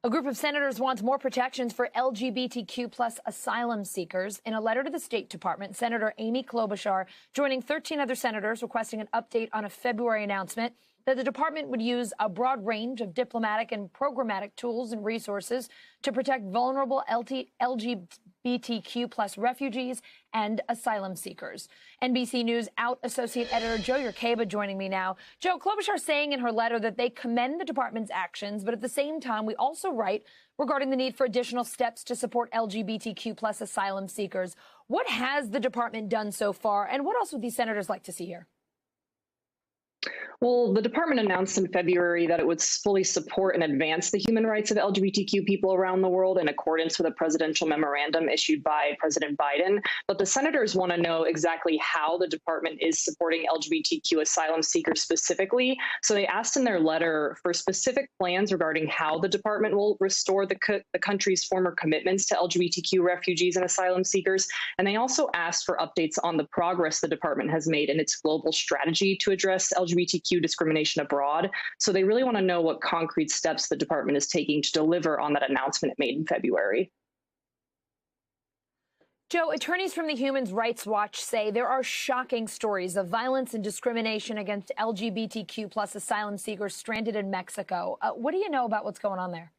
A group of senators wants more protections for LGBTQ plus asylum seekers. In a letter to the State Department, Senator Amy Klobuchar joining 13 other senators requesting an update on a February announcement that the department would use a broad range of diplomatic and programmatic tools and resources to protect vulnerable LGBTQ plus refugees and asylum seekers. NBC News Out Associate Editor Jo Yurcaba joining me now. Jo, Klobuchar saying in her letter that they commend the department's actions, but at the same time, we also write regarding the need for additional steps to support LGBTQ plus asylum seekers. What has the department done so far, and what else would these senators like to see here? Well, the department announced in February that it would fully support and advance the human rights of LGBTQ people around the world in accordance with a presidential memorandum issued by President Biden. But the senators want to know exactly how the department is supporting LGBTQ asylum seekers specifically. So they asked in their letter for specific plans regarding how the department will restore the country's former commitments to LGBTQ refugees and asylum seekers. And they also asked for updates on the progress the department has made in its global strategy to address LGBTQ discrimination abroad. So they really want to know what concrete steps the department is taking to deliver on that announcement it made in February. Jo, attorneys from the Human Rights Watch say there are shocking stories of violence and discrimination against LGBTQ plus asylum seekers stranded in Mexico. What do you know about what's going on there?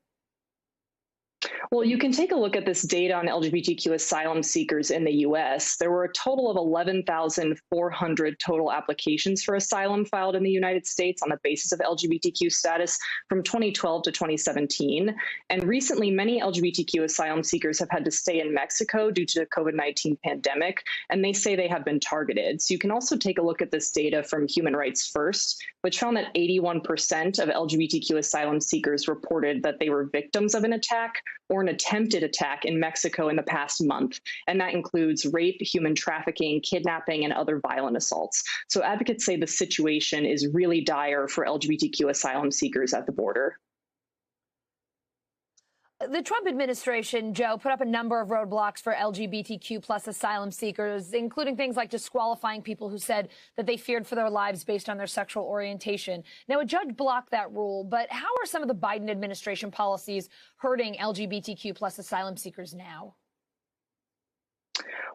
Well, you can take a look at this data on LGBTQ asylum seekers in the U.S. There were a total of 11,400 total applications for asylum filed in the United States on the basis of LGBTQ status from 2012 to 2017. And recently, many LGBTQ asylum seekers have had to stay in Mexico due to the COVID-19 pandemic, and they say they have been targeted. So you can also take a look at this data from Human Rights First, which found that 81% of LGBTQ asylum seekers reported that they were victims of an attack or an attempted attack in Mexico in the past month. And that includes rape, human trafficking, kidnapping, and other violent assaults. So advocates say the situation is really dire for LGBTQ asylum seekers at the border. The Trump administration, Jo, put up a number of roadblocks for LGBTQ plus asylum seekers, including things like disqualifying people who said that they feared for their lives based on their sexual orientation. Now, a judge blocked that rule, but how are some of the Biden administration policies hurting LGBTQ plus asylum seekers now?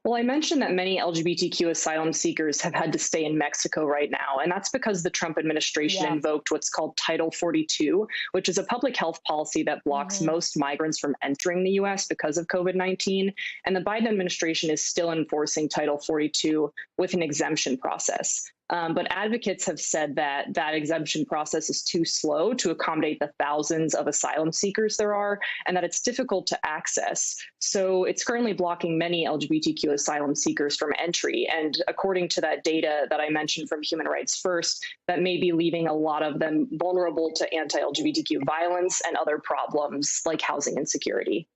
Well, I mentioned that many LGBTQ asylum seekers have had to stay in Mexico right now, and that's because the Trump administration invoked what's called Title 42, which is a public health policy that blocks most migrants from entering the U.S. because of COVID-19. And the Biden administration is still enforcing Title 42 with an exemption process. But advocates have said that that exemption process is too slow to accommodate the thousands of asylum seekers there are, and that it's difficult to access. So it's currently blocking many LGBTQ asylum seekers from entry. And according to that data that I mentioned from Human Rights First, that may be leaving a lot of them vulnerable to anti-LGBTQ violence and other problems like housing insecurity.